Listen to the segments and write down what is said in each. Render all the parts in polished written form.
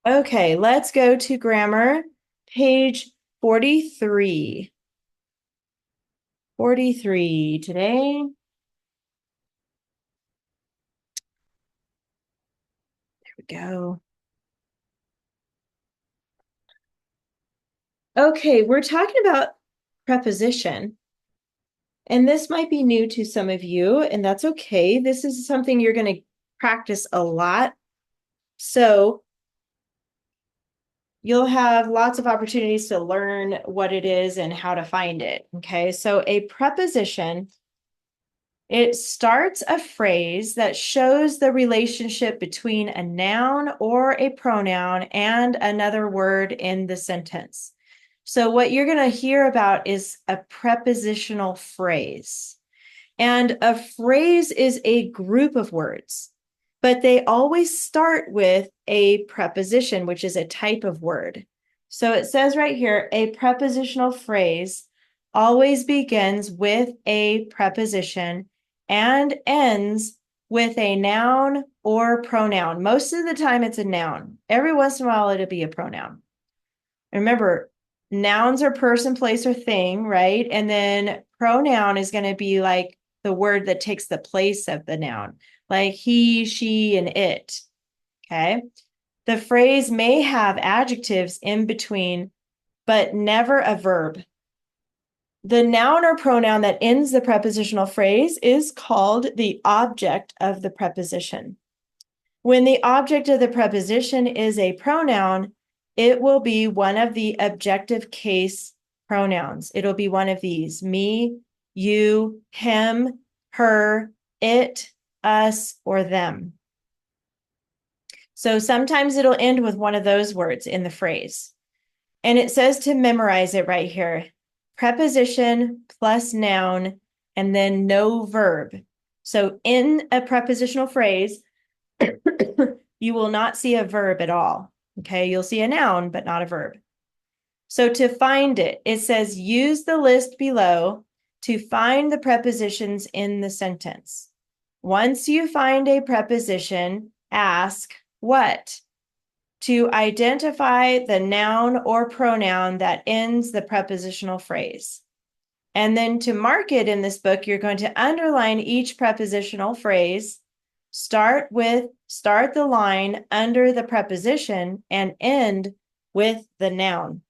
Okay, let's go to grammar, page 43. 43 today. There we go. Okay, we're talking about preposition. And this might be new to some of you, and that's okay. This is something you're going to practice a lot. So you'll have lots of opportunities to learn what it is and how to find it. Okay, so a preposition, it starts a phrase that shows the relationship between a noun or a pronoun and another word in the sentence. So what you're going to hear about is a prepositional phrase. And a phrase is a group of words, but they always start with a preposition, which is a type of word. So it says right here, a prepositional phrase always begins with a preposition and ends with a noun or pronoun. Most of the time it's a noun. Every once in a while it'll be a pronoun. Remember, nouns are person, place, or thing, right? And then pronoun is going to be like the word that takes the place of the noun, like he, she, and it. Okay. The phrase may have adjectives in between, but never a verb. The noun or pronoun that ends the prepositional phrase is called the object of the preposition. When the object of the preposition is a pronoun, it will be one of the objective case pronouns. It'll be one of these: me, you, him, her, it, us, or them. So sometimes it'll end with one of those words in the phrase. And it says to memorize it right here: preposition plus noun, and then no verb. So in a prepositional phrase, you will not see a verb at all. Okay, you'll see a noun, but not a verb. So to find it, it says use the list below to find the prepositions in the sentence. Once you find a preposition, ask what? To identify the noun or pronoun that ends the prepositional phrase. And then to mark it in this book, you're going to underline each prepositional phrase, start the line under the preposition, and end with the noun.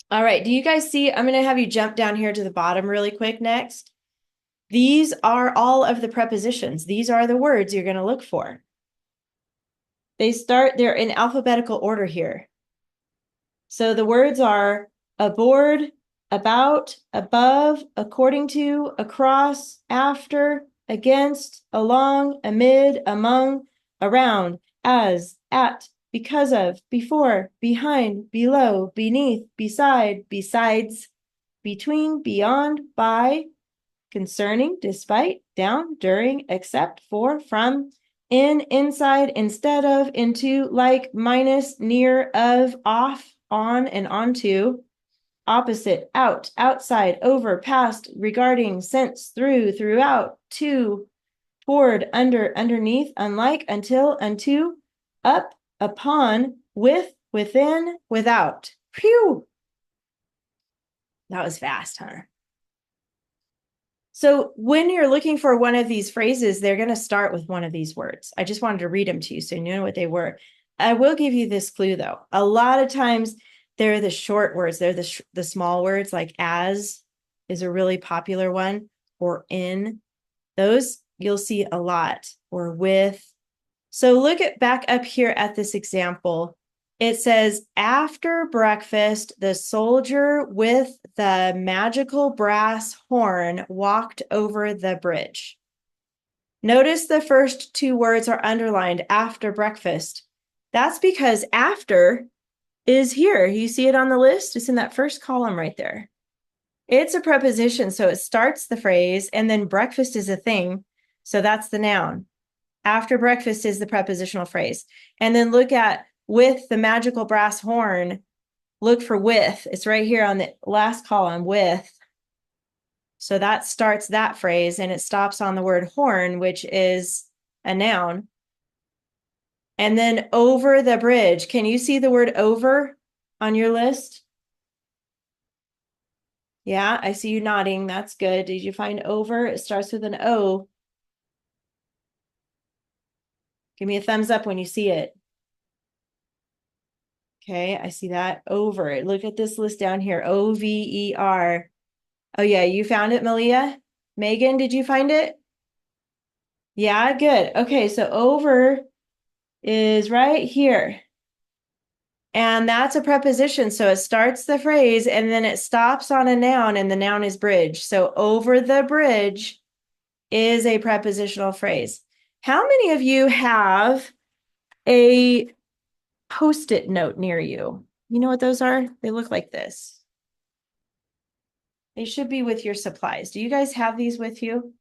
All right, do you guys see? I'm going to have you jump down here to the bottom really quick next. These are all of the prepositions. These are the words you're going to look for. They're in alphabetical order here. So the words are aboard, about, above, according to, across, after, against, along, amid, among, around, as, at, because of, before, behind, below, beneath, beside, besides, between, beyond, by, concerning, despite, down, during, except, for, from, in, inside, instead of, into, like, minus, near, of, off, on, and onto, opposite, out, outside, over, past, regarding, since, through, throughout, to, toward, under, underneath, unlike, until, unto, up, upon, with, within, without. Phew! That was fast, huh? So when you're looking for one of these phrases, they're going to start with one of these words. I just wanted to read them to you so you know what they were. I will give you this clue, though. A lot of times they're the short words. They're the small words, like as is a really popular one, or in. Those you'll see a lot, or with. So look back up here at this example. It says, after breakfast, the soldier with the magical brass horn walked over the bridge. Notice the first two words are underlined, after breakfast. That's because after is here. You see it on the list? It's in that first column right there. It's a preposition, so it starts the phrase, and then breakfast is a thing, so that's the noun. After breakfast is the prepositional phrase. And then look at with the magical brass horn. Look for with. It's right here on the last column, with. So that starts that phrase, and it stops on the word horn, which is a noun. And then over the bridge. Can you see the word over on your list? Yeah, I see you nodding. That's good. Did you find over? It starts with an O. Give me a thumbs up when you see it. Okay, I see that. Over. Look at this list down here. Over. Oh, yeah, you found it, Malia? Megan, did you find it? Yeah, good. Okay, so over is right here. And that's a preposition. So it starts the phrase and then it stops on a noun, and the noun is bridge. So over the bridge is a prepositional phrase. How many of you have a Post-it note near you? You know what those are? They look like this. They should be with your supplies. Do you guys have these with you?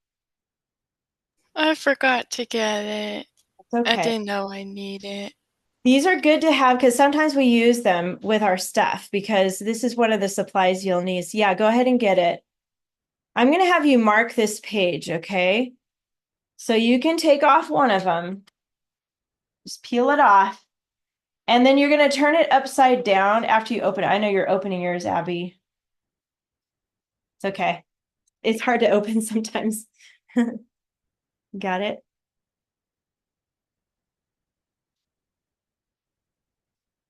I forgot to get it. It's I okay. didn't know I need it. These are good to have because sometimes we use them with our stuff because this is one of the supplies you'll need. So yeah, go ahead and get it. I'm going to have you mark this page, okay? So you can take off one of them, just peel it off, and then you're going to turn it upside down after you open it. I know you're opening yours, Abby. It's okay. It's hard to open sometimes. Got it?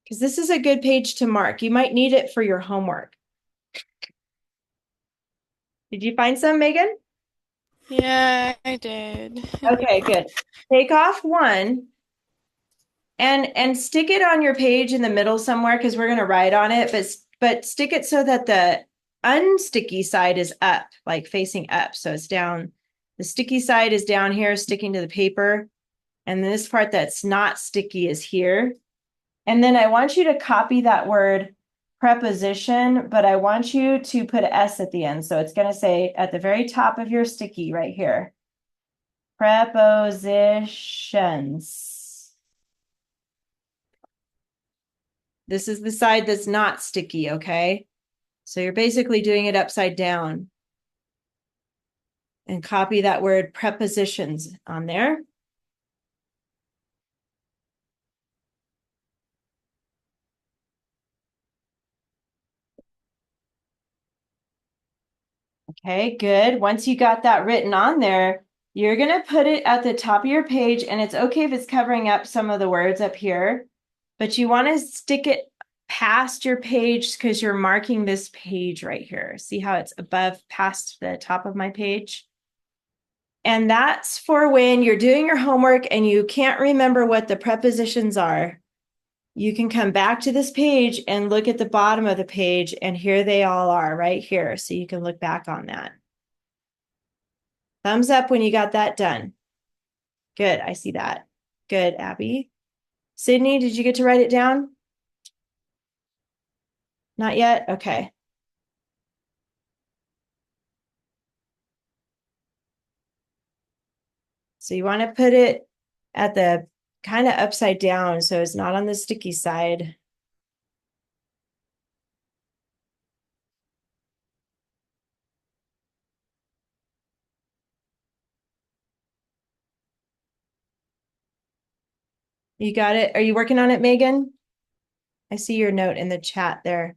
Because this is a good page to mark. You might need it for your homework. Did you find some, Megan? Yeah, I did. Okay, good. Take off one and stick it on your page in the middle somewhere because we're going to write on it, but stick it so that the unsticky side is up, like facing up. So it's down. The sticky side is down here, sticking to the paper. And this part that's not sticky is here. And then I want you to copy that word preposition, but I want you to put an S at the end. So it's going to say at the very top of your sticky right here, prepositions. This is the side that's not sticky, okay? So you're basically doing it upside down. And copy that word prepositions on there. Okay, good. Once you got that written on there, you're going to put it at the top of your page, and it's okay if it's covering up some of the words up here, but you want to stick it past your page because you're marking this page right here. See how it's above past the top of my page? And that's for when you're doing your homework and you can't remember what the prepositions are. You can come back to this page and look at the bottom of the page, and here they all are right here. So you can look back on that. Thumbs up when you got that done. Good, I see that. Good, Abby. Sydney, did you get to write it down? Not yet? Okay. So you want to put it at the kind of upside down so it's not on the sticky side. You got it? Are you working on it, Megan? I see your note in the chat there.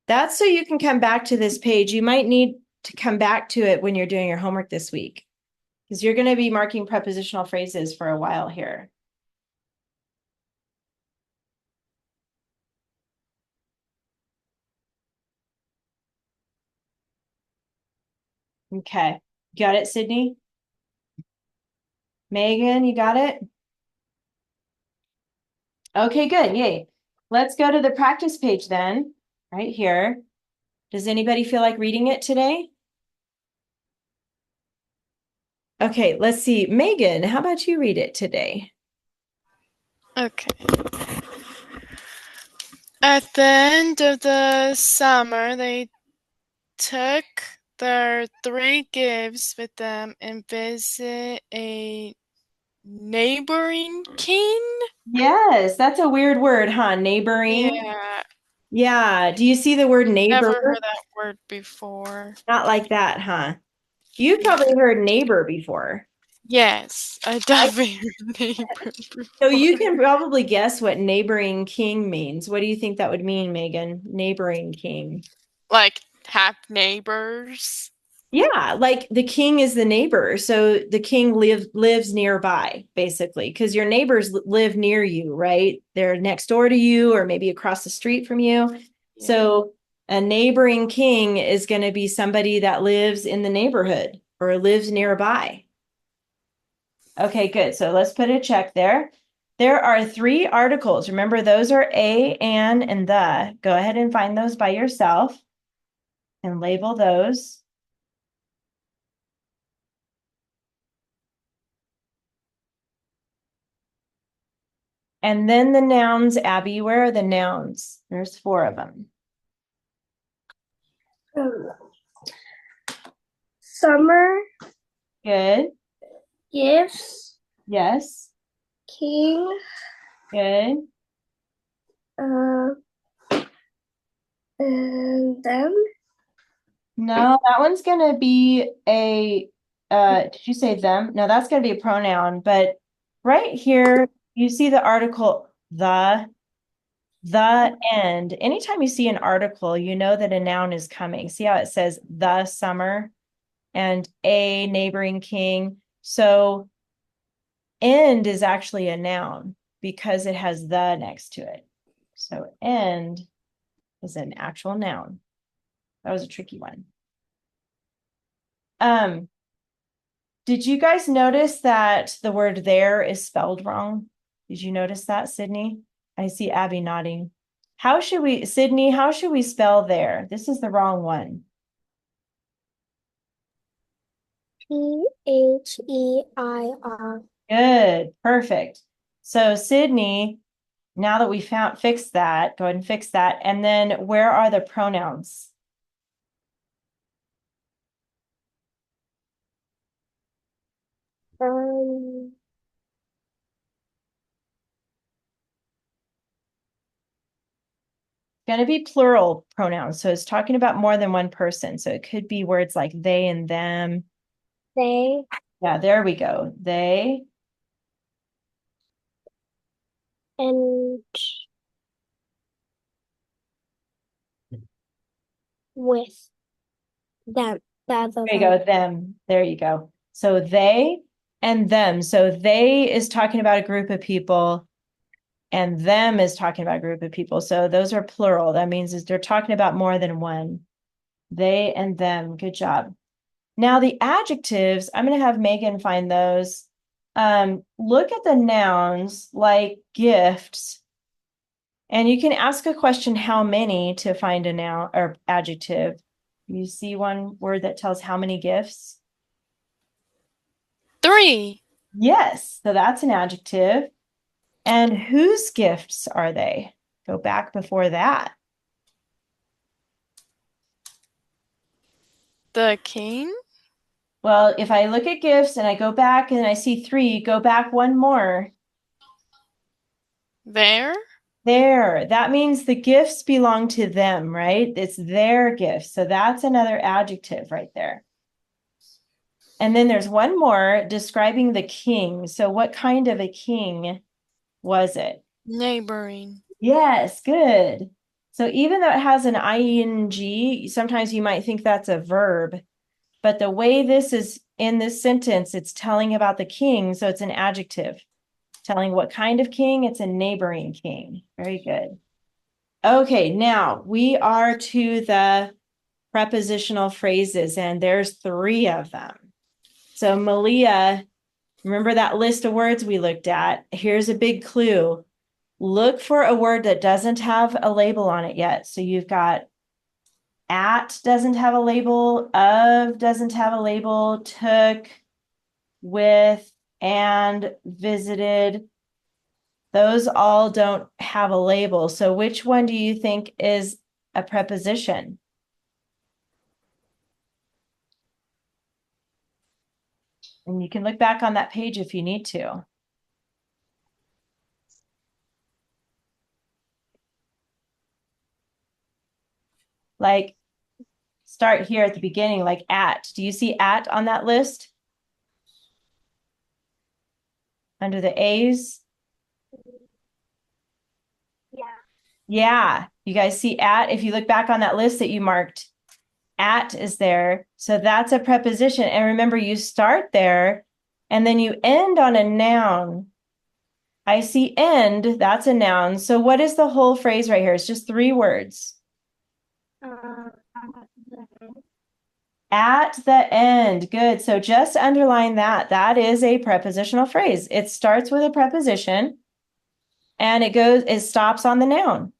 That's so you can come back to this page. You might need to come back to it when you're doing your homework this week because you're going to be marking prepositional phrases for a while here. Okay. Got it, Sydney? Megan, you got it? Okay, good. Yay. Let's go to the practice page then, right here. Does anybody feel like reading it today? Okay, let's see. Megan, how about you read it today? Okay. At the end of the summer, they took their three gifts with them and visit a neighboring king. Yes, that's a weird word, huh? Neighboring. Yeah, Yeah. Do you see the word neighbor? never heard that word before. Not like that, huh? You've probably heard neighbor before. Yes, I I, thought we were neighbor so before. you can probably guess what neighboring king means. What do you think that would mean, Megan? Neighboring king. Like have neighbors. Yeah, like the king is the neighbor. So the king lives nearby, basically, because your neighbors live near you, right? They're next door to you or maybe across the street from you. Yeah. So a neighboring king is going to be somebody that lives in the neighborhood or lives nearby. Okay, good. So let's put a check there. There are three articles. Remember, those are a, an, and the. Go ahead and find those by yourself and label those. And then the nouns, Abby, where are the nouns? There's four of them. Summer, Good. gifts, Yes. king, Good. uh, and them. No, that one's gonna be a did you say them? No, that's gonna be a pronoun, but right here you see the article the end. Anytime you see an article, you know that a noun is coming. See how it says the summer and a neighboring king. So end is actually a noun because it has the next to it. So end is an actual noun. That was a tricky one. Um, did you guys notice that the word there is spelled wrong? Did you notice that, Sydney? I see Abby nodding. Sydney, how should we spell there? This is the wrong one. P-H-E-I-R. Good, perfect. So Sydney, now that we fixed that, go ahead and fix that. And then where are the pronouns? Um, Going to be plural pronouns. So it's talking about more than one person. So it could be words like they and them. they Yeah, there we go. They, and with them. That's there you go, them. There you go. So they and them. So they is talking about a group of people and them is talking about a group of people. So those are plural. That means is they're talking about more than one. They and them. Good job. Now the adjectives, I'm going to have Megan find those. Look at the nouns like gifts, and you can ask a question, how many, to find a noun or adjective. You see one word that tells how many gifts? 3. Yes, so that's an adjective. And whose gifts are they? Go back before that. The king. Well, if I look at gifts and I go back and I see 3, go back one more. There. There, that means the gifts belong to them, right? It's their gifts. So that's another adjective right there. And then there's one more describing the king. So what kind of a king was it? Neighboring. Yes, good. So even though it has an ing, sometimes you might think that's a verb, but the way this is in this sentence, it's telling about the king. So it's an adjective. Telling what kind of king, it's a neighboring king. Very good. Okay, now we are to the prepositional phrases, and there's 3 of them. So Malia, remember that list of words we looked at? Here's a big clue. Look for a word that doesn't have a label on it yet. So you've got at doesn't have a label, of doesn't have a label, took, with, and visited. Those all don't have a label. So which one do you think is a preposition? And you can look back on that page if you need to. Like start here at the beginning, like at. Do you see at on that list? under the A's? Yeah. Yeah, you guys see at? If you look back on that list that you marked, at is there. So that's a preposition. And remember, you start there and then you end on a noun. I see end, that's a noun. So what is the whole phrase right here? It's just 3 words. At the end. Good. So just underline that. That is a prepositional phrase. It starts with a preposition and it stops on the noun.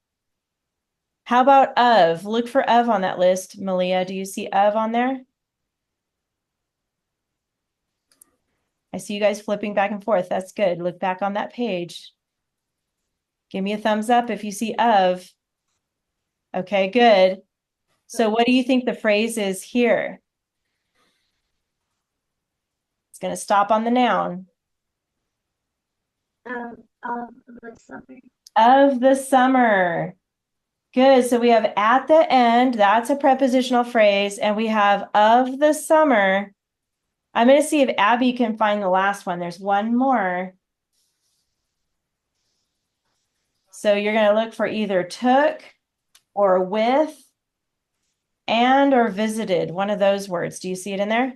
How about of? Look for of on that list. Malia, do you see of on there? I see you guys flipping back and forth. That's good. Look back on that page. Give me a thumbs up if you see of. Okay, good. So what do you think the phrase is here? It's going to stop on the noun. Of the summer. Of the summer. Good. So we have at the end, that's a prepositional phrase, and we have of the summer. I'm going to see if Abby can find the last one. There's one more. So you're going to look for either took or with and or visited, one of those words. Do you see it in there?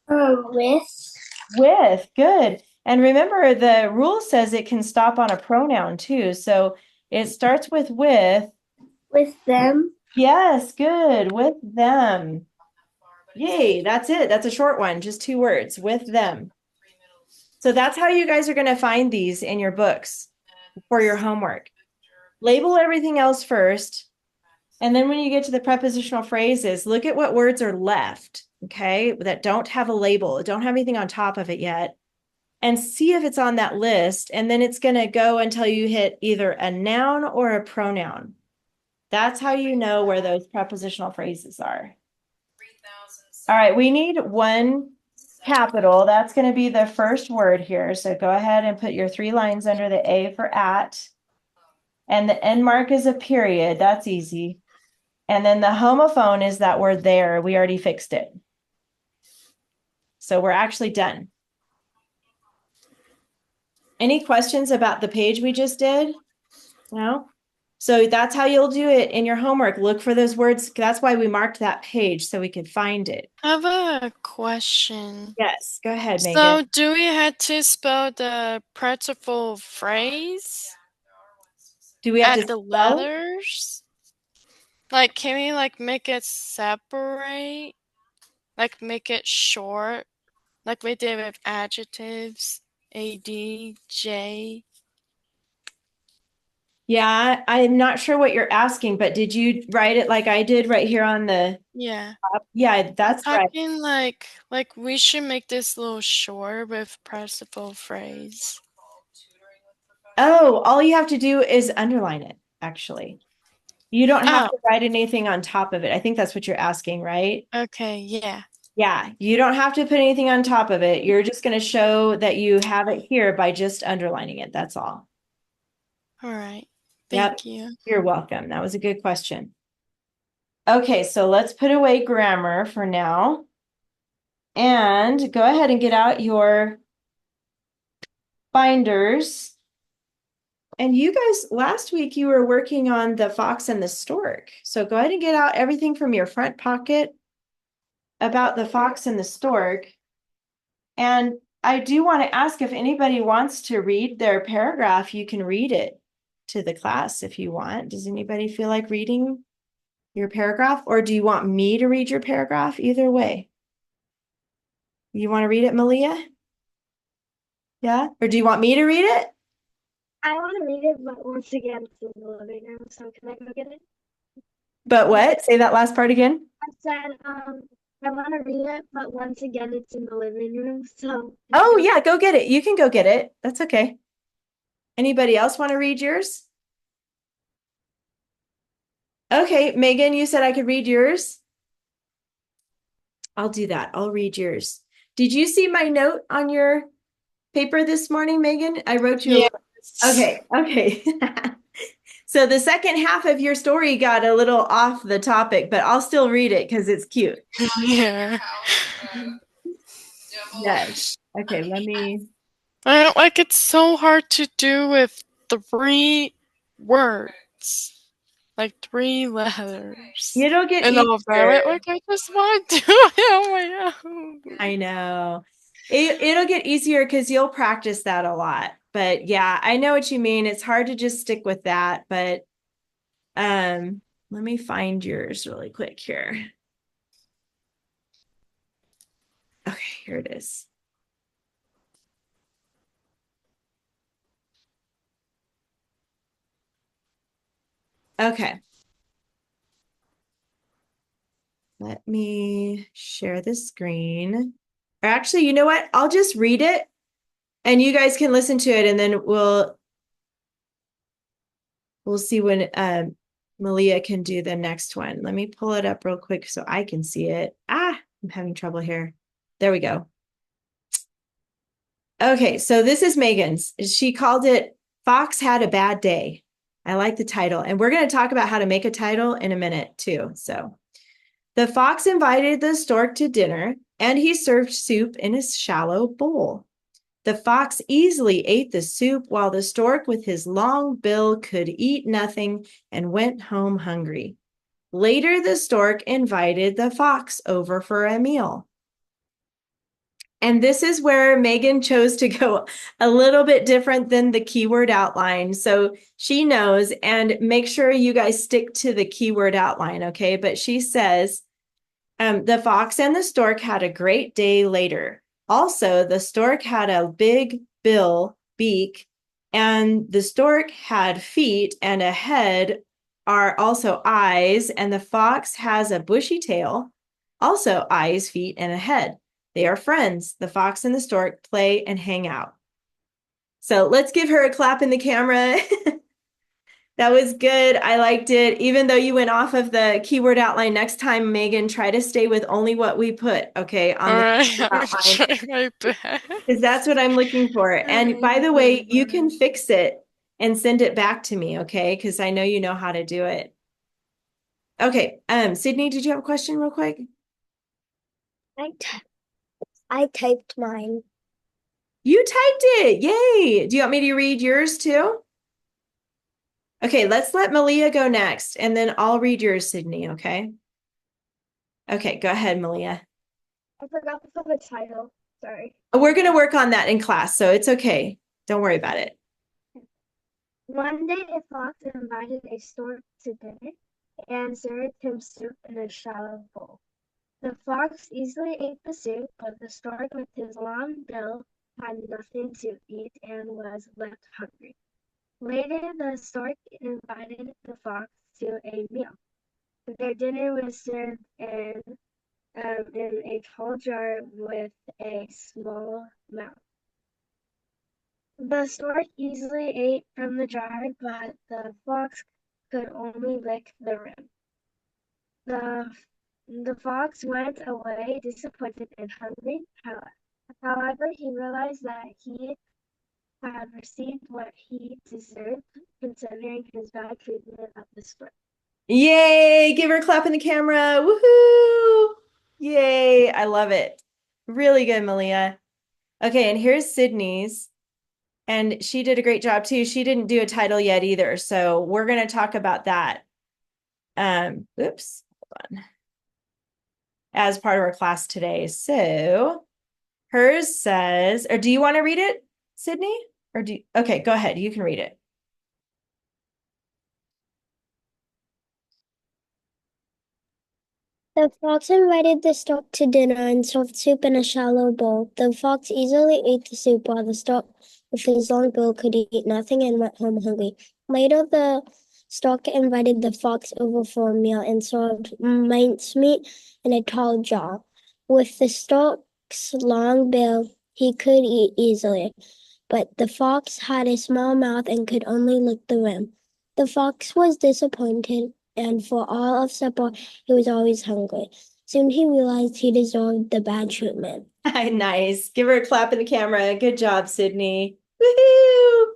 With. With, good. And remember, the rule says it can stop on a pronoun too. So it starts with. With them. Yes, good. With them. Yay, that's it. That's a short one, just 2 words, with them. So that's how you guys are going to find these in your books for your homework. Label everything else first. And then when you get to the prepositional phrases, look at what words are left, okay, that don't have a label, don't have anything on top of it yet, and see if it's on that list. And then it's going to go until you hit either a noun or a pronoun. That's how you know where those prepositional phrases are. All right, we need one capital. That's going to be the first word here. So go ahead and put your 3 lines under the A for at. And the end mark is a period. That's easy. And then the homophone is that word there. We already fixed it. So we're actually done. Any questions about the page we just did? No? So that's how you'll do it in your homework. Look for those words. That's why we marked that page so we could find it. I have a question. Yes, go ahead, So, Megan. do we have to spell the participle phrase Do we have at to the spell? letters? Like, can we like make it separate? Like, make it short? Like we did with adjectives, AD, J. Yeah, I'm not sure what you're asking, but did you write it like I did right here on the Yeah. top? Yeah, that's right. Talking like we should make this a little short with participle phrase. Oh, all you have to do is underline it, actually. You don't have to write anything on top of it. I think that's what you're asking, right? Okay, yeah. Yeah, you don't have to put anything on top of it. You're just going to show that you have it here by just underlining it. That's all. All right. Yep. Thank you. You're welcome. That was a good question. Okay, so let's put away grammar for now. And go ahead and get out your binders. And you guys, last week you were working on the fox and the stork. So go ahead and get out everything from your front pocket about the fox and the stork. And I do want to ask if anybody wants to read their paragraph, you can read it to the class if you want. Does anybody feel like reading your paragraph, or do you want me to read your paragraph? Either way. You want to read it, Malia? Yeah? Or do you want me to read it? I want to read it, but once again, it's in the living room. So can I go get it? But what? Say that last part again. I said, I want to read it, but once again, it's in the living room. So. Oh, yeah, go get it. You can go get it. That's okay. Anybody else want to read yours? Okay, Megan, you said I could read yours. I'll do that. I'll read yours. Did you see my note on your paper this morning, Megan? I wrote you. Yes. Okay. So the second half of your story got a little off the topic, but I'll still read it because it's cute. Yeah. Yes. Okay, let me I don't like it's so hard to do with 3 words. Like 3 letters. It'll get And all easier. that. Like I just want to do it on my own. I know. It'll get easier because you'll practice that a lot. But yeah, I know what you mean. It's hard to just stick with that, but let me find yours really quick here. Okay, here it is. Okay. Let me share the screen. Or actually, you know what? I'll just read it and you guys can listen to it and then we'll see when Malia can do the next one. Let me pull it up real quick so I can see it. I'm having trouble here. There we go. Okay, so this is Megan's. She called it Fox Had a Bad Day. I like the title. And we're going to talk about how to make a title in a minute too. So the fox invited the stork to dinner and he served soup in a shallow bowl. The fox easily ate the soup while the stork with his long bill could eat nothing and went home hungry. Later, the stork invited the fox over for a meal. And this is where Megan chose to go a little bit different than the keyword outline. So she knows, and make sure you guys stick to the keyword outline, okay? But she says, the fox and the stork had a great day later. Also, the stork had a big beak, and the stork had feet, and a head are also eyes, and the fox has a bushy tail, also eyes, feet, and a head. They are friends. The fox and the stork play and hang out. So let's give her a clap in the camera. That was good. I liked it. Even though you went off of the keyword outline, next time, Megan, try to stay with only what we put, okay, on All the right, I'm outline, trying my best. because that's what I'm looking for. And by the way, you can fix it and send it back to me, okay? Because I know you know how to do it. Okay, Sydney, did you have a question real quick? I typed mine. You typed it. Yay. Do you want me to read yours too? Okay, let's let Malia go next, and then I'll read yours, Sydney, okay? Okay, go ahead, Malia. I forgot to put the title. Sorry. We're going to work on that in class, so it's okay. Don't worry about it. One day a fox invited a stork to dinner and served him soup in a shallow bowl. The fox easily ate the soup, but the stork with his long bill had nothing to eat and was left hungry. Later, the stork invited the fox to a meal. Their dinner was served in a tall jar with a small mouth. The stork easily ate from the jar, but the fox could only lick the rim. The fox went away disappointed and hungry. However, he realized that he had received what he deserved, considering his bad treatment of the stork. Yay! Give her a clap in the camera. Woohoo! Yay! I love it. Really good, Malia. Okay, and here's Sydney's. And she did a great job too. She didn't do a title yet either. So we're going to talk about that. Oops, hold on. As part of our class today. So hers says, or do you want to read it, Sydney? Okay, go ahead. You can read it. The fox invited the stork to dinner and served soup in a shallow bowl. The fox easily ate the soup while the stork with his long bill could eat nothing and went home hungry. Later, the stork invited the fox over for a meal and served mincemeat in a tall jar. With the stork's long bill, he could eat easily, but the fox had a small mouth and could only lick the rim. The fox was disappointed, and for all of supper, he was always hungry. Soon he realized he deserved the bad treatment. Nice. Give her a clap in the camera. Good job, Sydney. Woohoo!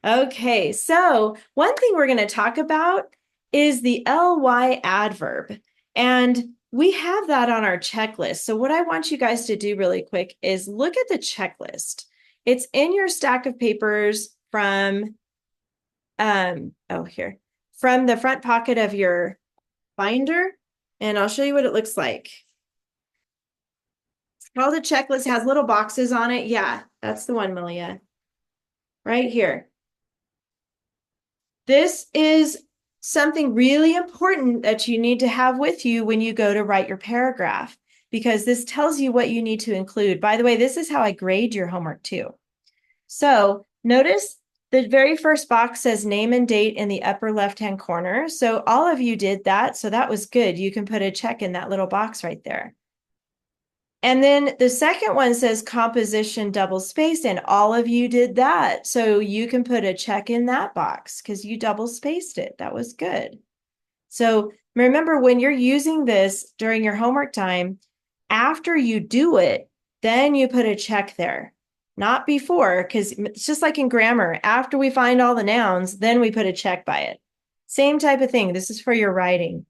Okay, so one thing we're going to talk about is the ly adverb. And we have that on our checklist. So what I want you guys to do really quick is look at the checklist. It's in your stack of papers from, from the front pocket of your binder, and I'll show you what it looks like. It's called a checklist, has little boxes on it. Yeah, that's the one, Malia. Right here. This is something really important that you need to have with you when you go to write your paragraph, because this tells you what you need to include. By the way, this is how I grade your homework too. So notice the very first box says name and date in the upper left-hand corner. So all of you did that. So that was good. You can put a check in that little box right there. And then the second one says composition double spaced, and all of you did that. So you can put a check in that box because you double spaced it. That was good. So remember, when you're using this during your homework time, after you do it, then you put a check there, not before, because it's just like in grammar. After we find all the nouns, then we put a check by it. Same type of thing. This is for your writing.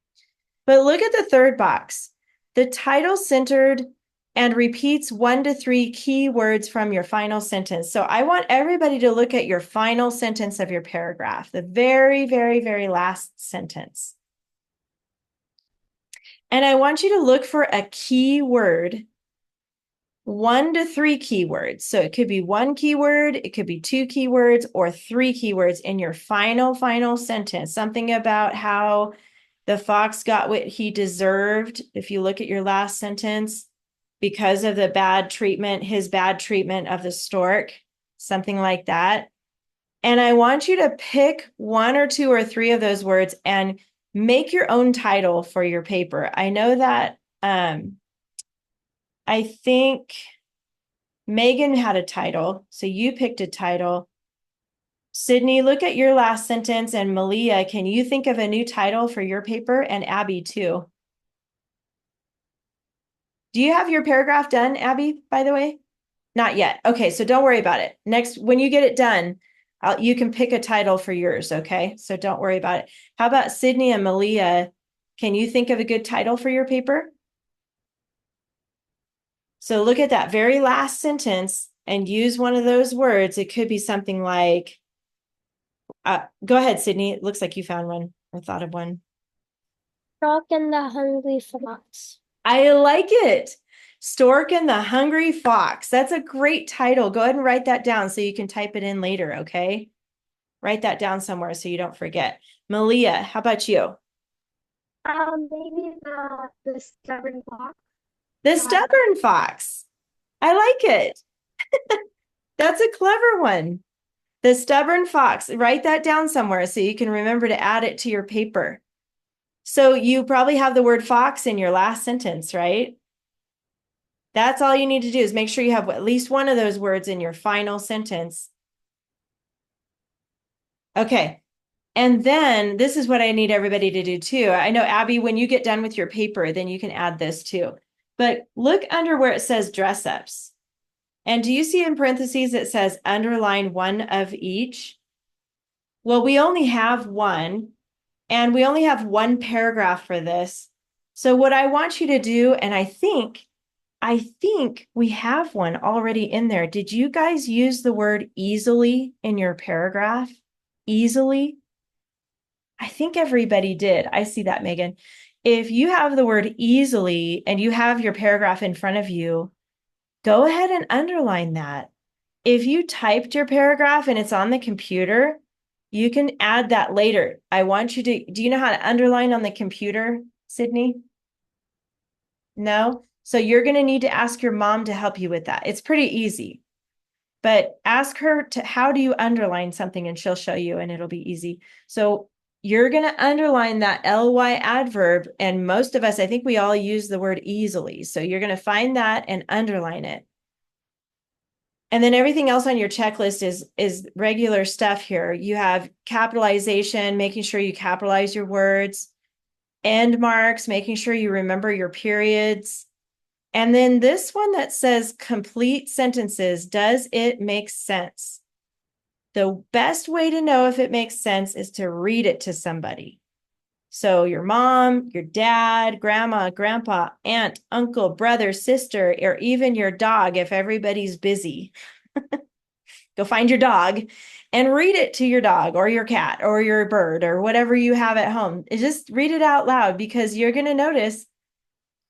But look at the third box. The title centered and repeats 1 to 3 key words from your final sentence. So I want everybody to look at your final sentence of your paragraph, the very, very, very last sentence. And I want you to look for a key word, 1 to 3 keywords. So it could be 1 keyword, it could be 2 keywords, or 3 keywords in your final sentence. Something about how the fox got what he deserved. If you look at your last sentence, because of the bad treatment, his bad treatment of the stork, something like that. And I want you to pick 1 or 2 or 3 of those words and make your own title for your paper. I know that I think Megan had a title, so you picked a title. Sydney, look at your last sentence, and Malia, can you think of a new title for your paper? And Abby too. Do you have your paragraph done, Abby, by the way? Not yet. Okay, so don't worry about it. Next, when you get it done, you can pick a title for yours, okay? So don't worry about it. How about Sydney and Malia? Can you think of a good title for your paper? So look at that very last sentence and use one of those words. It could be something like, go ahead, Sydney. It looks like you found one or thought of one. Stork and the Hungry Fox. I like it. Stork and the Hungry Fox. That's a great title. Go ahead and write that down so you can type it in later, okay? Write that down somewhere so you don't forget. Malia, how about you? Maybe the stubborn fox. The Stubborn Fox. I like it. That's a clever one. The Stubborn Fox. Write that down somewhere so you can remember to add it to your paper. So you probably have the word fox in your last sentence, right? That's all you need to do is make sure you have at least one of those words in your final sentence. Okay. And then this is what I need everybody to do too. I know, Abby, when you get done with your paper, then you can add this too. But look under where it says dress ups. And do you see in parentheses it says underline 1 of each? Well, we only have 1, and we only have 1 paragraph for this. So what I want you to do, and I think we have one already in there. Did you guys use the word easily in your paragraph? Easily? I think everybody did. I see that, Megan. If you have the word easily and you have your paragraph in front of you, go ahead and underline that. If you typed your paragraph and it's on the computer, you can add that later. I want you to, do you know how to underline on the computer, Sydney? No? So you're going to need to ask your mom to help you with that. It's pretty easy. But ask her to, how do you underline something, and she'll show you and it'll be easy. So you're going to underline that ly adverb, and most of us, I think we all use the word easily. So you're going to find that and underline it. And then everything else on your checklist is regular stuff here. You have capitalization, making sure you capitalize your words, end marks, making sure you remember your periods. And then this one that says complete sentences, does it make sense? The best way to know if it makes sense is to read it to somebody. So your mom, your dad, grandma, grandpa, aunt, uncle, brother, sister, or even your dog, if everybody's busy. Go find your dog and read it to your dog or your cat or your bird or whatever you have at home. Just read it out loud, because you're going to notice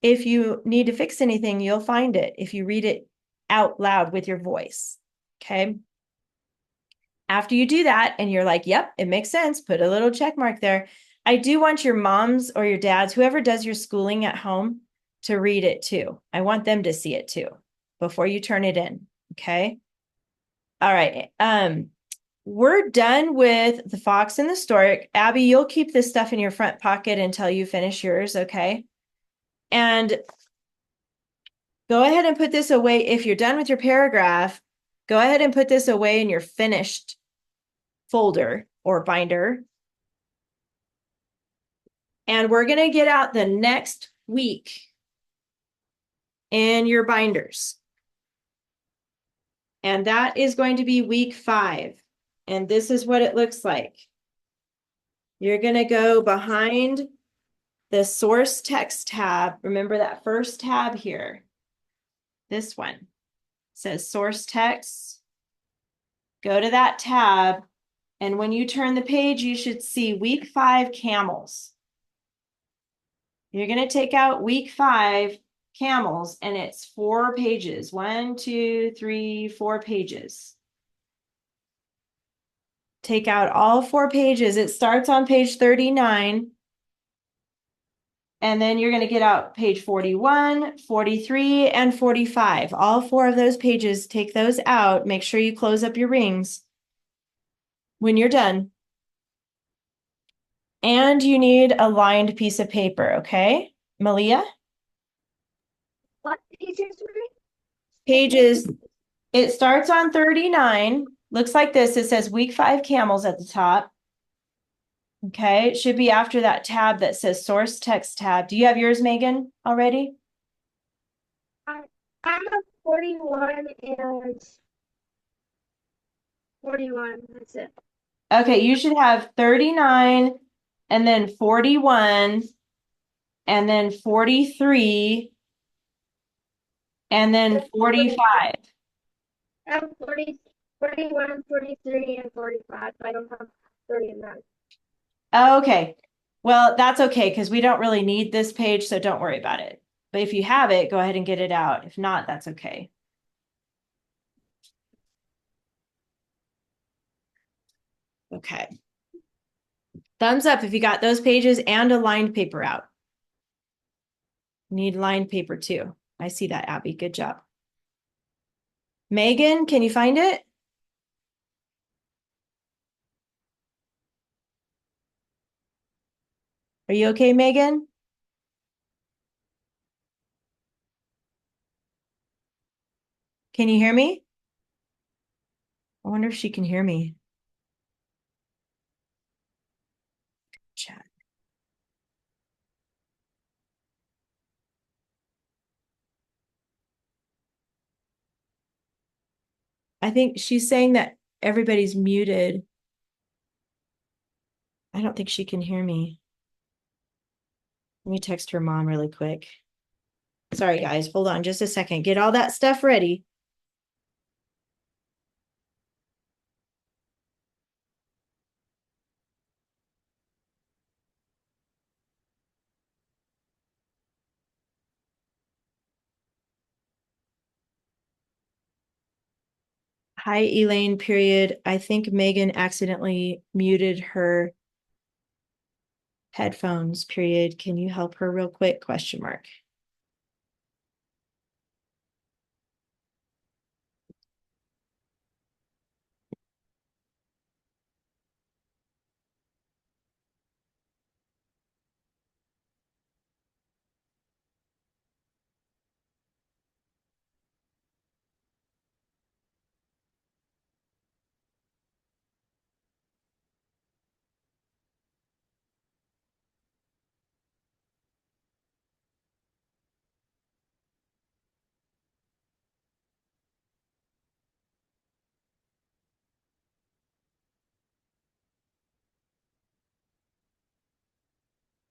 if you need to fix anything, you'll find it if you read it out loud with your voice. Okay. After you do that and you're like, yep, it makes sense, put a little check mark there. I do want your moms or your dads, whoever does your schooling at home, to read it too. I want them to see it too before you turn it in. Okay. All right. We're done with the fox and the stork. Abby, you'll keep this stuff in your front pocket until you finish yours. Okay. And go ahead and put this away. If you're done with your paragraph, go ahead and put this away in your finished folder or binder. And we're going to get out the next week in your binders. And that is going to be week 5. And this is what it looks like. You're going to go behind the source text tab. Remember that first tab here. This one says source text. Go to that tab. And when you turn the page, you should see week 5 camels. You're going to take out week 5 camels, and it's 4 pages. 1, 2, 3, 4 pages. Take out all 4 pages. It starts on page 39. And then you're going to get out page 41, 43, and 45. All 4 of those pages, take those out. Make sure you close up your rings when you're done. And you need a lined piece of paper, okay? Malia? What pages were it? Pages, it starts on 39. Looks like this. It says week 5 camels at the top. Okay, it should be after that tab that says source text tab. Do you have yours, Megan, already? I'm at 41 and 41. That's it. Okay, you should have 39 and then 41 and then 43 and then 45. I have 40, 41, 43, and 45. I don't have 39. Okay, well, that's okay because we don't really need this page, so don't worry about it. But if you have it, go ahead and get it out. If not, that's okay. Okay. Thumbs up if you got those pages and a lined paper out. Need lined paper too. I see that, Abby. Good job. Megan, can you find it? Are you okay, Megan? Can you hear me? I wonder if she can hear me. Chat. I think she's saying that everybody's muted. I don't think she can hear me. Let me text her mom really quick. Sorry, guys. Hold on just a second. Get all that stuff ready. Hi, Elaine, period. I think Megan accidentally muted her headphones, period. Can you help her real quick? Question mark.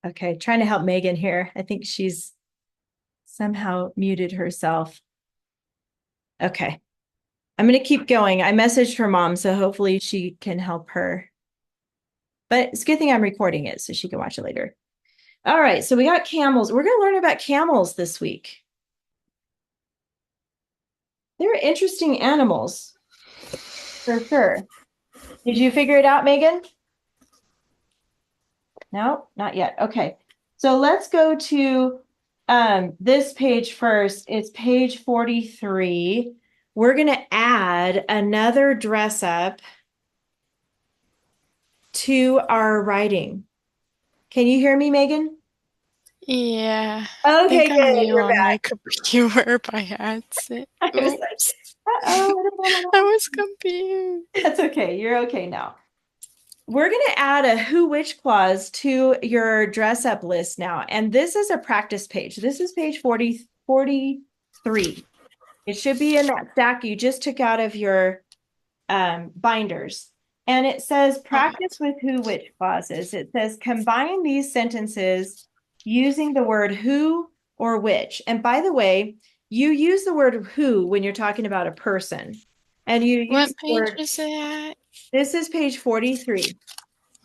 Okay, trying to help Megan here. I think she's somehow muted herself. Okay. I'm going to keep going. I messaged her mom, so hopefully she can help her. But it's a good thing I'm recording it so she can watch it later. All right, so we got camels. We're going to learn about camels this week. They're interesting animals, for sure. Did you figure it out, Megan? No, not yet. Okay, so let's go to this page first. It's page 43. We're going to add another dress up to our writing. Can you hear me, Megan? Yeah. Okay, I think good. I knew You're on back. my computer by accident. I was like, Oops. uh-oh. I was confused. That's okay. You're okay now. We're going to add a who, which clause to your dress up list now. And this is a practice page. This is page 43. It should be in that stack you just took out of your binders. And it says practice with who, which clauses. It says combine these sentences using the word who or which. And by the way, you use the word who when you're talking about a person. And you use What the page word, is it at? this is page 43.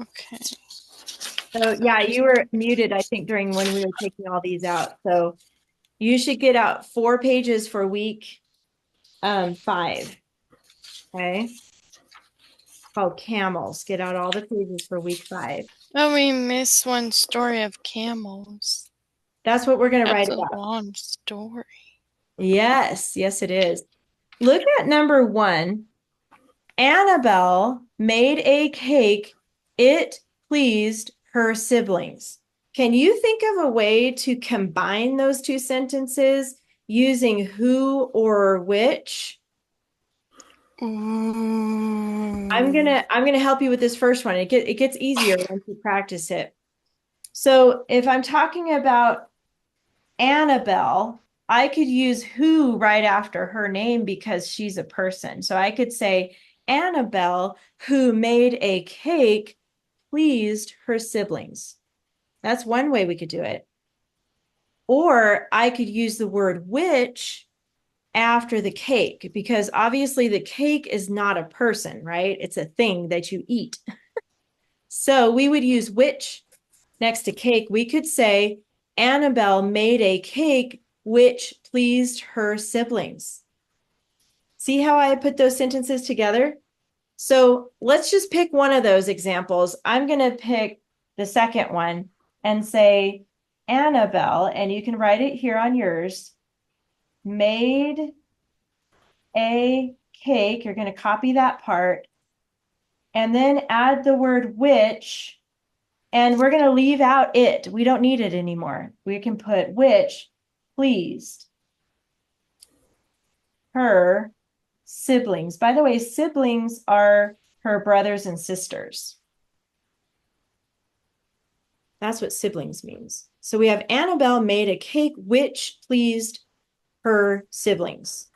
Okay. So yeah, you were muted, I think, during when we were taking all these out. So you should get out 4 pages for week 5. Okay. Called camels. Get out all the pages for week 5. Oh, we missed one story of camels. That's what we're going to That's write a about. long story. Yes, yes, it is. Look at number 1. Annabelle made a cake. It pleased her siblings. Can you think of a way to combine those two sentences using who or which? Ooh. I'm gonna help you with this first one. It gets easier once you practice it. So if I'm talking about Annabelle, I could use who right after her name because she's a person. So I could say Annabelle, who made a cake, pleased her siblings. That's one way we could do it. Or I could use the word which after the cake because obviously the cake is not a person, right? It's a thing that you eat. So we would use which next to cake. We could say Annabelle made a cake which pleased her siblings. See how I put those sentences together? So let's just pick one of those examples. I'm going to pick the second one and say Annabelle, and you can write it here on yours, made a cake. You're going to copy that part and then add the word which, and we're going to leave out it. We don't need it anymore. We can put which pleased her siblings. By the way, siblings are her brothers and sisters. That's what siblings means. So we have Annabelle made a cake which pleased her siblings.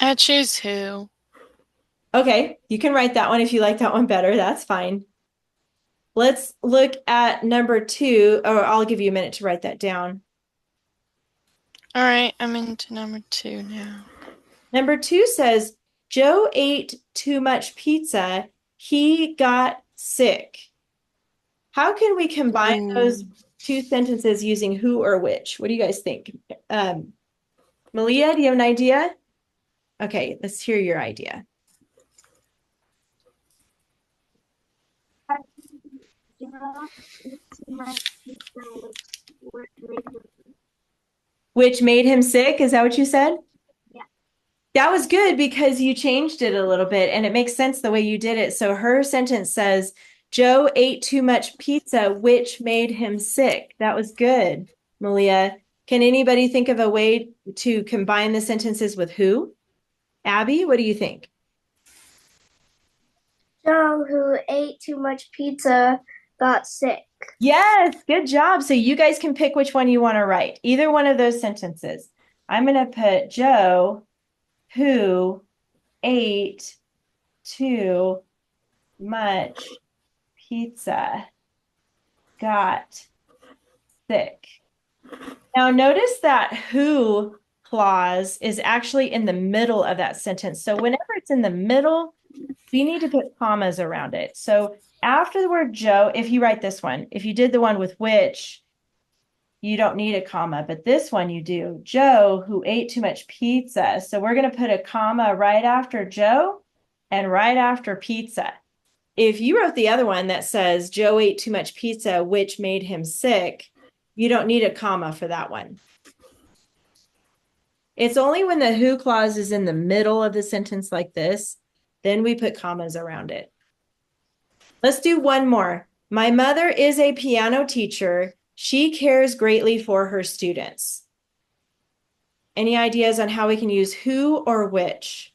I choose who. Okay, you can write that one if you like that one better. That's fine. Let's look at number 2, or I'll give you a minute to write that down. All right, I'm into number 2 now. Number 2 says, Joe ate too much pizza. He got sick. How can we combine those two sentences using who or which? What do you guys think? Malia, do you have an idea? Okay, let's hear your idea. Which made him sick? Is that what you said? Yeah. That was good because you changed it a little bit and it makes sense the way you did it. So her sentence says, Joe ate too much pizza, which made him sick. That was good, Malia. Can anybody think of a way to combine the sentences with who? Abby, what do you think? Joe, who ate too much pizza, got sick. Yes, good job. So you guys can pick which one you want to write. Either one of those sentences. I'm going to put Joe, who ate too much pizza, got sick. Now notice that who clause is actually in the middle of that sentence. So whenever it's in the middle, we need to put commas around it. So after the word Joe, if you write this one, if you did the one with which, you don't need a comma, but this one you do. Joe, who ate too much pizza. So we're going to put a comma right after Joe and right after pizza. If you wrote the other one that says Joe ate too much pizza, which made him sick, you don't need a comma for that one. It's only when the who clause is in the middle of the sentence like this, then we put commas around it. Let's do one more. My mother is a piano teacher. She cares greatly for her students. Any ideas on how we can use who or which?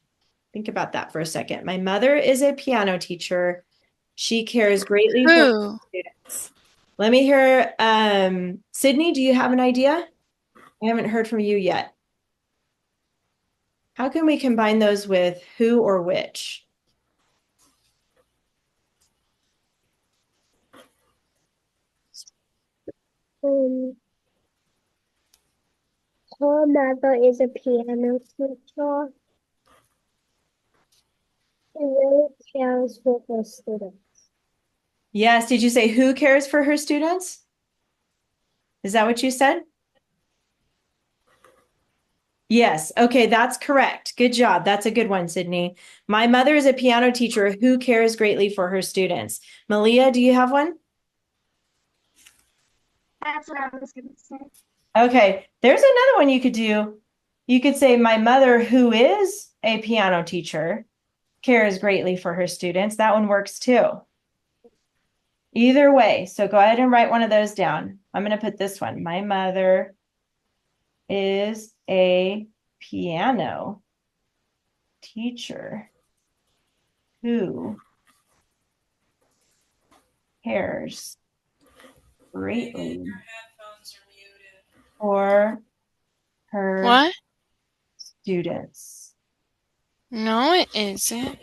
Think about that for a second. My mother is a piano teacher. She cares greatly for her students. Let me hear, Sydney, do you have an idea? I haven't heard from you yet. How can we combine those with who or which? Her mother is a piano teacher. She really cares for her students. Yes, did you say who cares for her students? Is that what you said? Yes, okay, that's correct. Good job. That's a good one, Sydney. My mother is a piano teacher who cares greatly for her students. Malia, do you have one? That's what I was going to say. Okay, there's another one you could do. You could say, my mother, who is a piano teacher, cares greatly for her students. That one works too. Either way, so go ahead and write one of those down. I'm going to put this one. My mother is a piano teacher who cares greatly for her students. No, it isn't.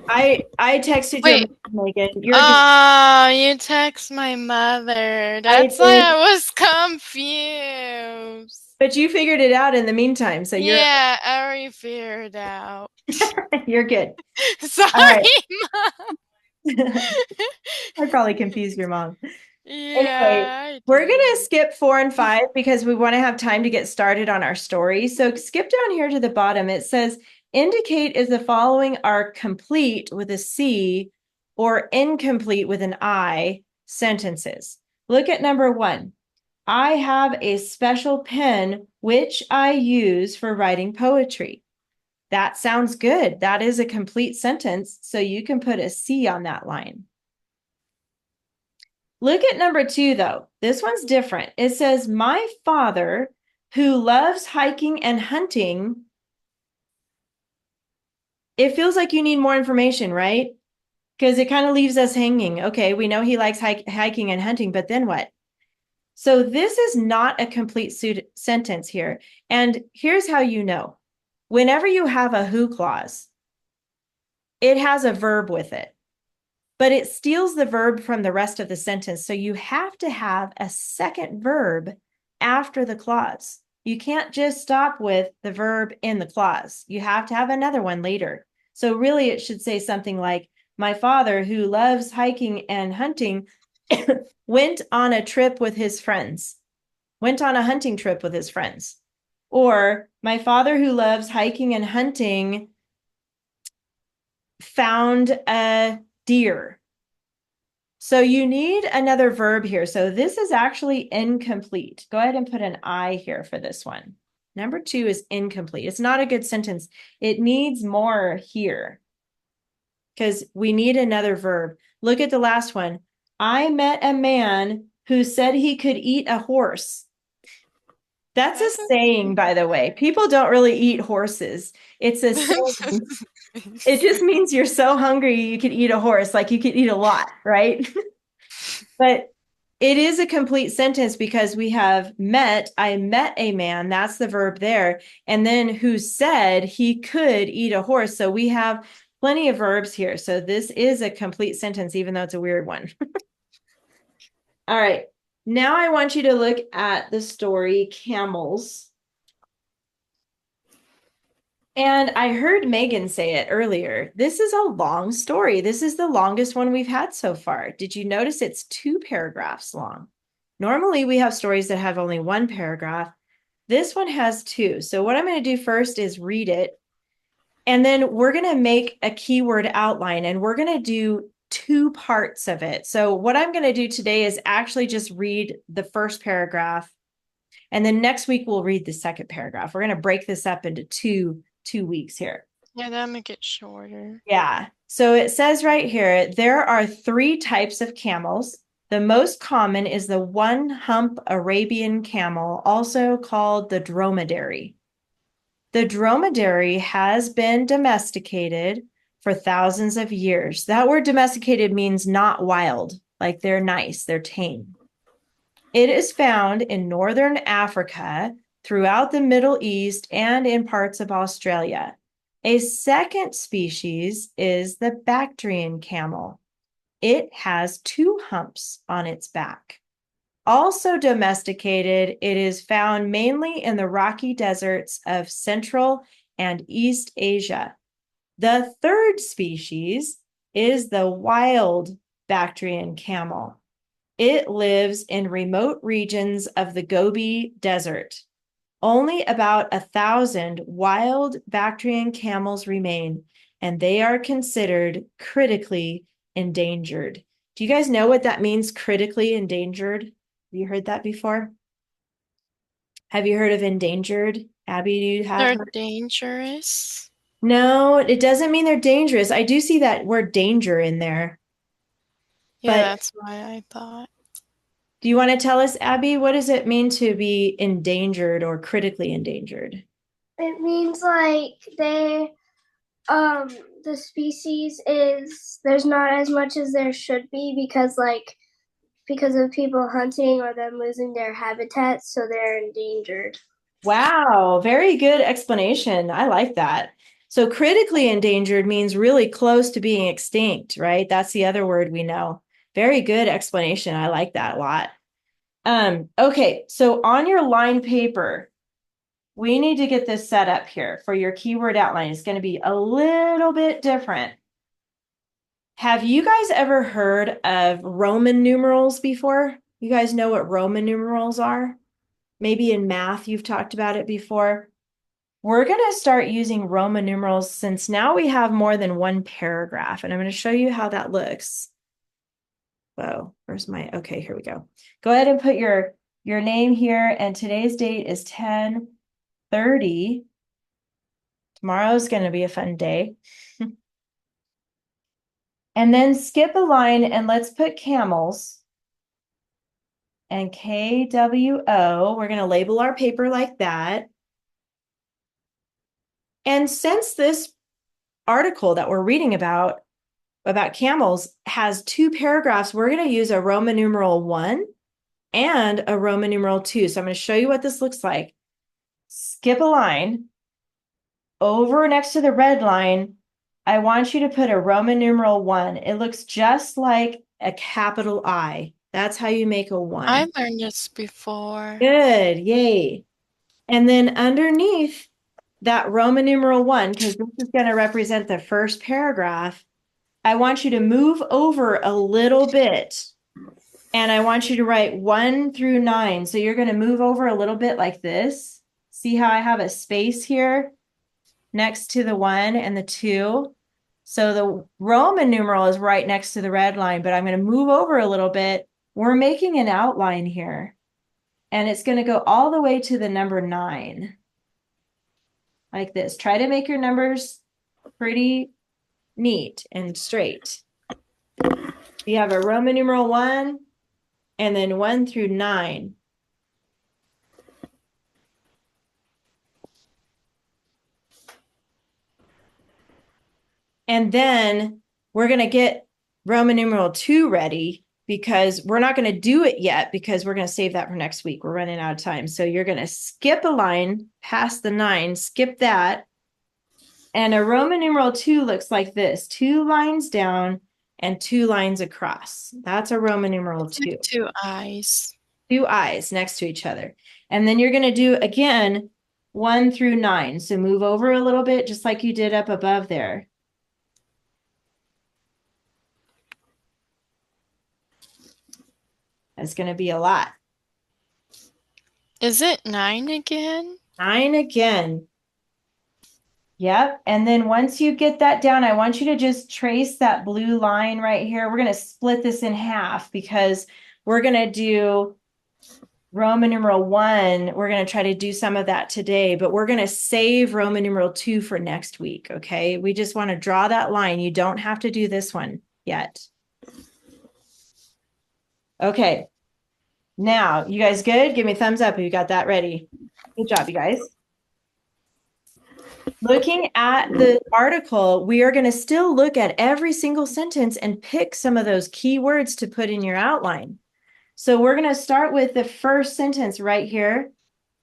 I texted Wait. your Megan. You text my mother. That's why I was confused. But you figured it out in the meantime, so yeah, I already figured out. you're good. Sorry, Mom. Mom. I probably confused your mom. Yeah, Anyway, we're going to skip 4 and 5 because we want to have time to get started on our story. So skip down here to the bottom. It says, indicate if the following are complete with a C or incomplete with an I sentences. Look at number 1. I have a special pen which I use for writing poetry. That sounds good. That is a complete sentence, so you can put a C on that line. Look at number 2, though. This one's different. It says, my father, who loves hiking and hunting. It feels like you need more information, right? Because it kind of leaves us hanging. Okay, we know he likes hiking and hunting, but then what? So this is not a complete sentence here. And here's how you know. Whenever you have a who clause, it has a verb with it, but it steals the verb from the rest of the sentence. So you have to have a second verb after the clause. You can't just stop with the verb in the clause. You have to have another one later. So really it should say something like, my father, who loves hiking and hunting, went on a trip with his friends. Went on a hunting trip with his friends. Or my father, who loves hiking and hunting, found a deer. So you need another verb here. So this is actually incomplete. Go ahead and put an I here for this one. Number 2 is incomplete. It's not a good sentence. It needs more here because we need another verb. Look at the last one. I met a man who said he could eat a horse. That's a saying, by the way. People don't really eat horses. It's a saying. It just means you're so hungry you could eat a horse, like you could eat a lot, right? But it is a complete sentence because we have met, I met a man, that's the verb there, and then who said he could eat a horse. So we have plenty of verbs here. So this is a complete sentence, even though it's a weird one. All right, Now I want you to look at the story Camels. And I heard Megan say it earlier. This is a long story. This is the longest one we've had so far. Did you notice it's 2 paragraphs long? Normally we have stories that have only 1 paragraph. This one has 2. So what I'm going to do first is read it. And then we're going to make a keyword outline and we're going to do 2 parts of it. So what I'm going to do today is actually just read the first paragraph. And then next week we'll read the second paragraph. We're going to break this up into two weeks here. Yeah, that'll make it shorter. Yeah. So it says right here, there are 3 types of camels. The most common is the one-hump Arabian camel, also called the dromedary. The dromedary has been domesticated for thousands of years. That word domesticated means not wild, like they're nice, they're tame. It is found in northern Africa, throughout the Middle East, and in parts of Australia. A second species is the Bactrian camel. It has 2 humps on its back. Also domesticated, it is found mainly in the rocky deserts of Central and East Asia. The third species is the wild Bactrian camel. It lives in remote regions of the Gobi Desert. Only about 1,000 wild Bactrian camels remain, and they are considered critically endangered. Do you guys know what that means, critically endangered? Have you heard that before? Have you heard of endangered? Abby, do you have They're heard? dangerous. No, it doesn't mean they're dangerous. I do see that word danger in there. Yeah, But that's why I thought. do you want to tell us, Abby, what does it mean to be endangered or critically endangered? It means like the species is there's not as much as there should be because of people hunting or them losing their habitat, so they're endangered. Wow, very good explanation. I like that. So critically endangered means really close to being extinct, right? That's the other word we know. Very good explanation. I like that a lot. Okay, so on your line paper, we need to get this set up here for your keyword outline. It's going to be a little bit different. Have you guys ever heard of Roman numerals before? You guys know what Roman numerals are? Maybe in math you've talked about it before. We're going to start using Roman numerals since now we have more than 1 paragraph, and I'm going to show you how that looks. Whoa, where's my, okay, here we go. Go ahead and put your name here, and today's date is 10/30. Tomorrow's going to be a fun day. And then skip a line and let's put camels. And KWO, we're going to label our paper like that. And since this article that we're reading about camels has 2 paragraphs, we're going to use a Roman numeral 1 and a Roman numeral 2. So I'm going to show you what this looks like. Skip a line. Over next to the red line, I want you to put a Roman numeral 1. It looks just like a capital I. That's how you make a 1. I learned this before. Good, yay. And then underneath that Roman numeral 1, because this is going to represent the first paragraph, I want you to move over a little bit. And I want you to write 1 through 9. So you're going to move over a little bit like this. See how I have a space here next to the 1 and the 2? So the Roman numeral is right next to the red line, but I'm going to move over a little bit. We're making an outline here. And it's going to go all the way to the number 9. Like this. Try to make your numbers pretty neat and straight. You have a Roman numeral 1 and then 1 through 9. And then we're going to get Roman numeral 2 ready because we're not going to do it yet because we're going to save that for next week. We're running out of time. So you're going to skip a line past the 9, skip that. And a Roman numeral 2 looks like this: 2 lines down and 2 lines across. That's a Roman numeral 2. Like 2 eyes. Two I's next to each other. And then you're going to do again 1 through 9. So move over a little bit, just like you did up above there. That's going to be a lot. Is it 9 again? 9 again. Yep. And then once you get that down, I want you to just trace that blue line right here. We're going to split this in half because we're going to do Roman numeral 1. We're going to try to do some of that today, but we're going to save Roman numeral 2 for next week. Okay. We just want to draw that line. You don't have to do this one yet. Okay. Now, you guys good? Give me a thumbs up if you got that ready. Good job, you guys. Looking at the article, we are going to still look at every single sentence and pick some of those key words to put in your outline. So we're going to start with the first sentence right here.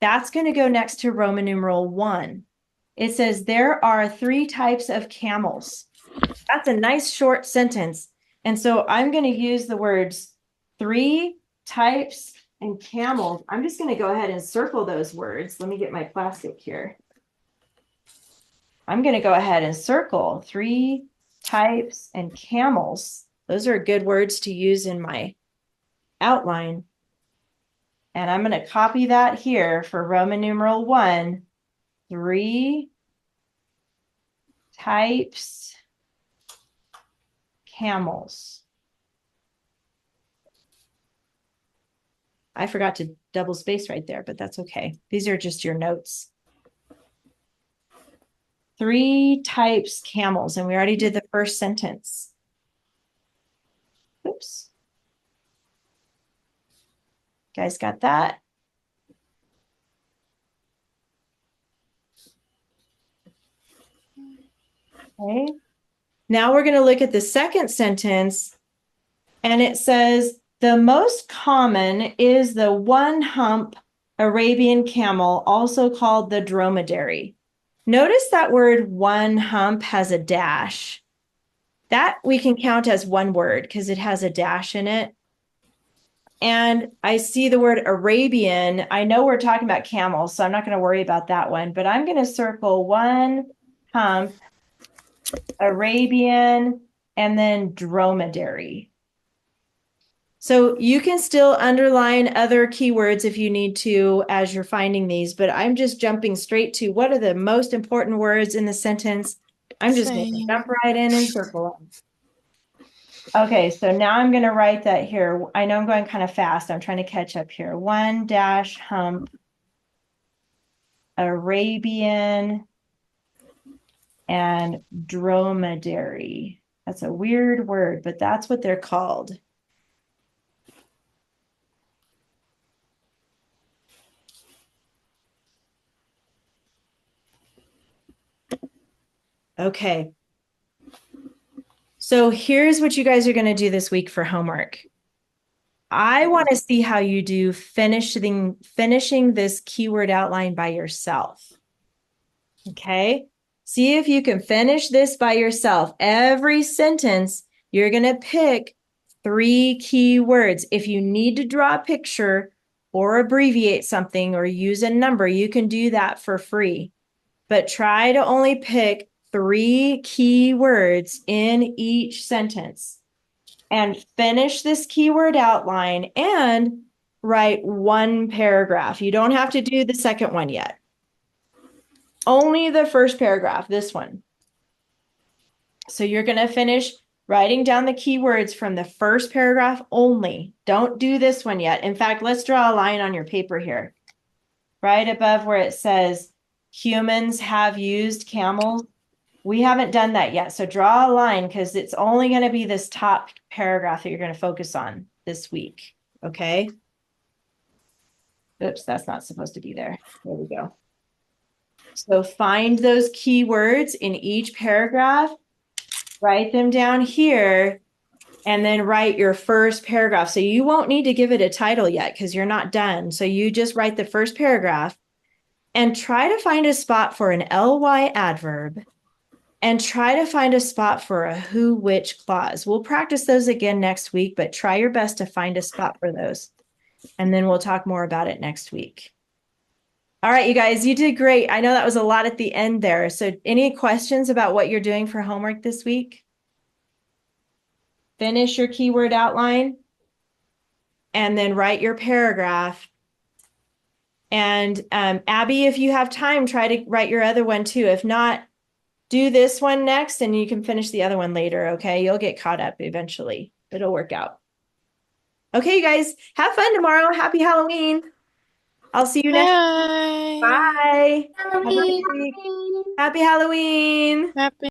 That's going to go next to Roman numeral 1. It says, there are 3 types of camels. That's a nice short sentence. And so I'm going to use the words 3 types and camels. I'm just going to go ahead and circle those words. Let me get my plastic here. I'm going to go ahead and circle 3 types and camels. Those are good words to use in my outline. And I'm going to copy that here for Roman numeral 1, 3 types camels. I forgot to double space right there, but that's okay. These are just your notes. 3 types camels, and we already did the first sentence. Oops. Guys got that? Okay. Now we're going to look at the second sentence, and it says, the most common is the one-hump Arabian camel, also called the dromedary. Notice that word one hump has a dash. That we can count as one word because it has a dash in it. And I see the word Arabian. I know we're talking about camels, so I'm not going to worry about that one, but I'm going to circle one hump, Arabian, and then dromedary. So you can still underline other keywords if you need to as you're finding these, but I'm just jumping straight to what are the most important words in the sentence. I'm just going to Same. jump right in and circle them. Okay, so now I'm going to write that here. I know I'm going kind of fast. I'm trying to catch up here. 1 dash hump, Arabian, and dromedary. That's a weird word, but that's what they're called. Okay. So here's what you guys are going to do this week for homework. I want to see how you do finishing this keyword outline by yourself. Okay. See if you can finish this by yourself. Every sentence, you're going to pick 3 key words. If you need to draw a picture or abbreviate something or use a number, you can do that for free. But try to only pick 3 key words in each sentence and finish this keyword outline and write 1 paragraph. You don't have to do the second one yet. Only the first paragraph, this one. So you're going to finish writing down the keywords from the first paragraph only. Don't do this one yet. In fact, let's draw a line on your paper here. Right above where it says humans have used camels. We haven't done that yet. So draw a line because it's only going to be this top paragraph that you're going to focus on this week. Okay. Oops, that's not supposed to be there. There we go. So find those keywords in each paragraph, write them down here, and then write your first paragraph. So you won't need to give it a title yet because you're not done. So you just write the first paragraph and try to find a spot for an ly adverb and try to find a spot for a who, which clause. We'll practice those again next week, but try your best to find a spot for those. And then we'll talk more about it next week. All right, you guys, you did great. I know that was a lot at the end there. So any questions about what you're doing for homework this week? Finish your keyword outline and then write your paragraph. And Abby, if you have time, try to write your other one too. If not, do this one next and you can finish the other one later, okay? You'll get caught up eventually. It'll work out. Okay, you guys, have fun tomorrow. Happy Halloween. I'll see you next week. Bye. Bye. Have a Halloween. great week. Happy Halloween. Happy